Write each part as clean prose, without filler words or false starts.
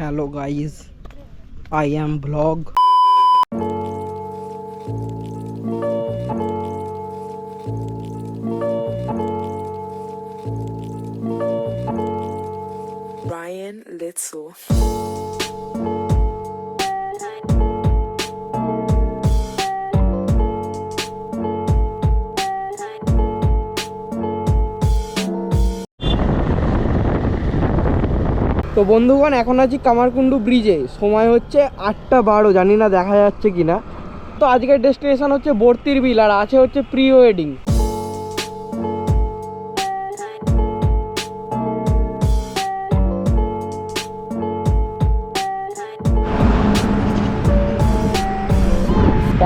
Hello guys, I am vlog. Ryan Litzel. তো বন্ধুগণ, এখন আছি কামারকুণ্ডু ব্রিজে। সময় হচ্ছে 8:12, জানি না দেখা যাচ্ছে কিনা। তো আজকের ডেস্টিনেশন হচ্ছে বর্তির বিল, আর আছে হচ্ছে প্রি ওয়েডিং।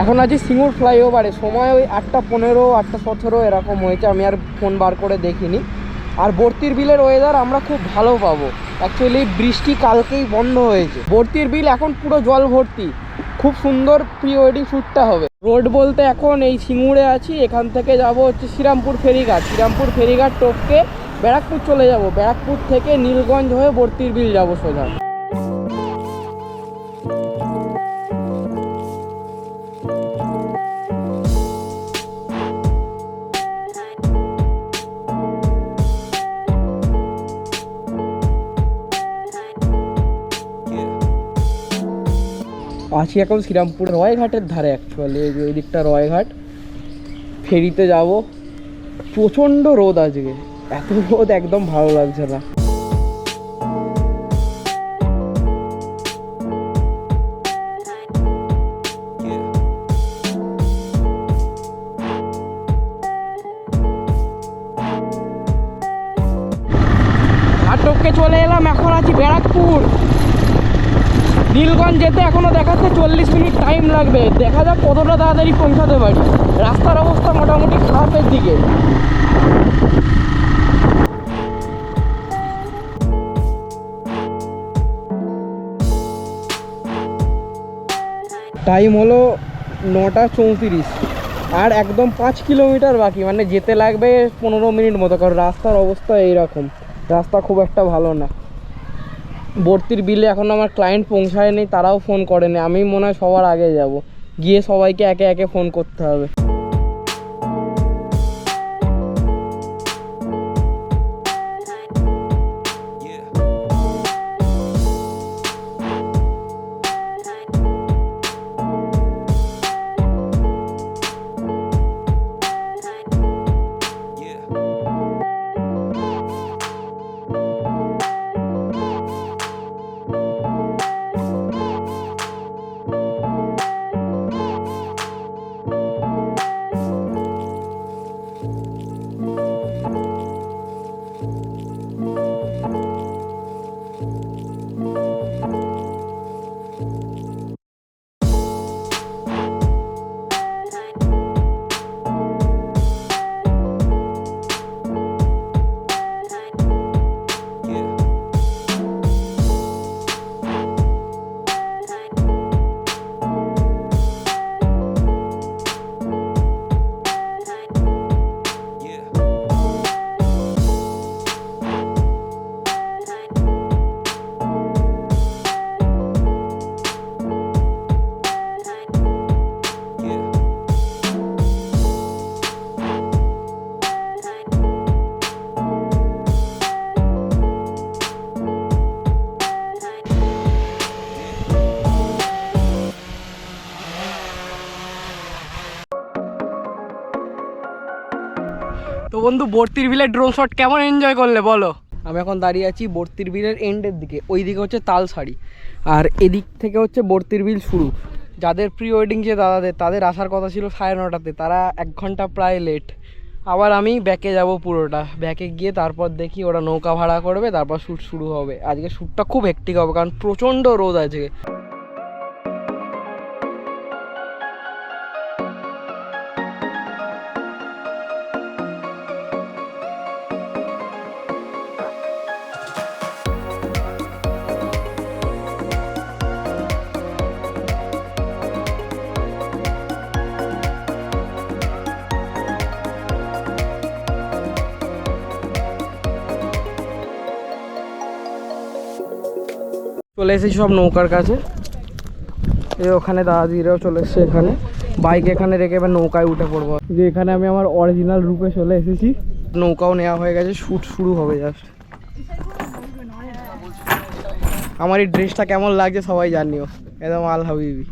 এখন আছি সিঙ্গুর ফ্লাইওভারে। সময় ওই 8:15, 8:17 এরকম হয়েছে, আমি আর ফোন বার করে দেখিনি। আর বর্তির বিলের ওয়েদার আমরা খুব ভালো পাবো। অ্যাকচুয়ালি বৃষ্টি কালকেই বন্ধ হয়েছে। বর্তির বিল এখন পুরো জল ভর্তি, খুব সুন্দর প্রি ওয়েডিং শ্যুটটা হবে। রোড বলতে এখন এই সিঙ্গুরে আছি, এখান থেকে যাব হচ্ছে শ্রীরামপুর ফেরিঘাট। শ্রীরামপুর ফেরিঘাট টপকে ব্যারাকপুর চলে যাব, ব্যারাকপুর থেকে নীলগঞ্জ হয়ে বর্তির বিল যাব সোজা। আছি এখন শ্রীরামপুর রয়ঘাটের ধারে। অ্যাকচুয়ালি ওই দিকটা রয়ঘাট। ফেরিতে যাব। প্রচণ্ড রোদ আজকে, এত রোদ একদম ভালো লাগছে না। ঘাটকে চলে এলাম, এখন আছি ব্যারাকপুর। নীলগঞ্জ যেতে এখনো দেখাচ্ছে 40 মিনিট টাইম লাগবে। দেখা যাক কতটা তাড়াতাড়ি পৌঁছাতে পারি। রাস্তার অবস্থা মোটামুটি খারাপের দিকে। টাইম হলো 9:34, আর একদম 5 কিলোমিটার বাকি। মানে যেতে লাগবে 15 মিনিট মতো, কারণ রাস্তার অবস্থা এইরকম। রাস্তা খুব একটা ভালো না। বর্তির বিলে এখন আমার ক্লায়েন্ট পৌঁছায়নি, তারাও ফোন করেনি। আমি মনে হয় সবার আগে যাব, গিয়ে সবাইকে একে একে ফোন করতে হবে। তো বন্ধু, বর্তির বিলের ড্রোন শট কেমন এনজয় করলে বলো? আমি এখন দাঁড়িয়ে আছি বর্তির বিলের এন্ডের দিকে। ওই দিকে হচ্ছে তালসারি, আর এদিক থেকে হচ্ছে বর্তির বিল শুরু। যাদের প্রি ওয়েডিং যে দাদাদের, তাদের আসার কথা ছিল 9:30-তে, তারা 1 ঘন্টা প্রায় লেট। আবার আমি ব্যাকে যাব পুরোটা। ব্যাকে গিয়ে তারপর দেখি ওরা নৌকা ভাড়া করবে, তারপর শ্যুট শুরু হবে। আজকে শ্যুটটা খুব হেক্টিক হবে, কারণ প্রচণ্ড রোদ আজকে। চলে এসেছি সব নৌকার কাছে। এই ওখানে দাদাদিরাও চলে এসছে, এখানে বাইক এখানে রেখে এবার নৌকায় উঠে পড়বো। যে এখানে আমি আমার অরিজিনাল রূপে চলে এসেছি, নৌকাও নেওয়া হয়ে গেছে, শ্যুট শুরু হবে জাস্ট। আমার এই ড্রেসটা কেমন লাগছে সবাই জানিও, একদম আল হাবিবি।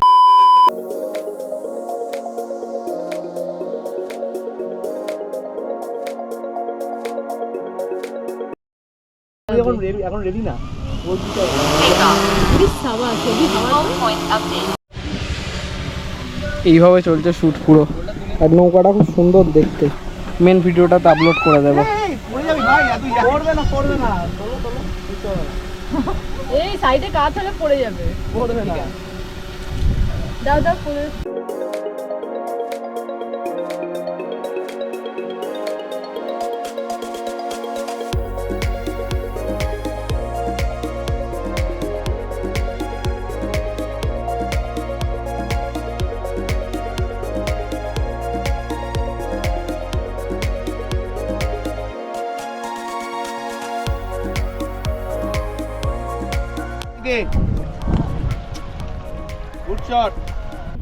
এখন রেডি না, এইভাবে চলছে শ্যুট পুরো। আর নৌকাটা খুব সুন্দর দেখতে, মেন ভিডিওটাতে আপলোড করে দেবো। এই সাইডে কাজ হলে পড়ে যাবে, দাও দাও পড়ে।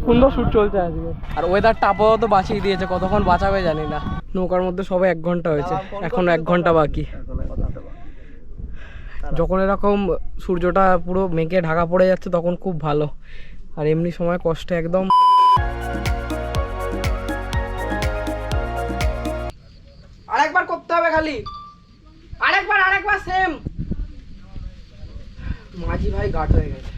সুন্দর শ্যুট চলছে আজকে। আর ওয়েদারটা আপাতত বাঁচিয়ে দিয়েছে, কতক্ষণ বাঁচাবে জানি না। নৌকার মধ্যে সবে 1 ঘন্টা হয়েছে, এখন 1 ঘন্টা বাকি। যখন এরকম সূর্যটা পুরো মেঘে ঢাকা পড়ে যাচ্ছে তখন খুব ভালো, আর এমনি সময় কষ্ট একদম। আরেকবার করতে হবে খালি, আরেকবার সেম। মাঝি ভাই গাঢ় হয়ে গেছে।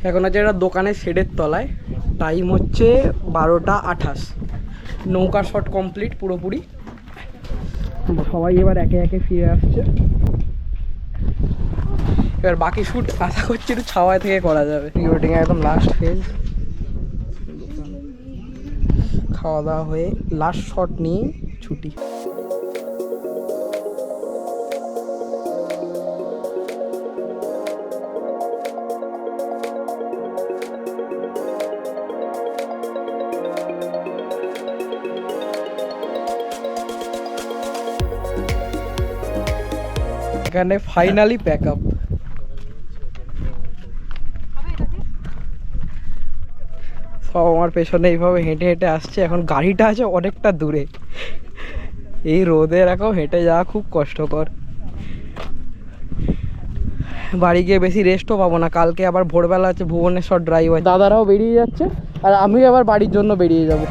এখন আছে একটা দোকানের শেডের তলায়, টাইম হচ্ছে 12:28। নৌকার শট কমপ্লিট পুরোপুরি। সবাই এবার একে একে ফিরে আসছে। এবার বাকি শ্যুট আশা করছি একটু ছাওয়ায় থেকে করা যাবে। প্রি ওয়েডিং একদম লাস্ট ফেজ, খাওয়া দাওয়া হয়ে লাস্ট শট নিয়ে ছুটি। এখানে ফাইনালি প্যাক আপ। সব আমার পেছনে এইভাবে হেঁটে হেঁটে আসছে। এখন গাড়িটা আছে অনেকটা দূরে, এই রোদে এরকম হেঁটে যাওয়া খুব কষ্টকর। বাড়ি গিয়ে বেশি রেস্টও পাবো না, কালকে আবার ভোরবেলা আছে ভুবনেশ্বর ড্রাইভ। দাদারাও বেরিয়ে যাচ্ছে আর আমি আবার বাড়ির জন্য বেরিয়ে যাবো।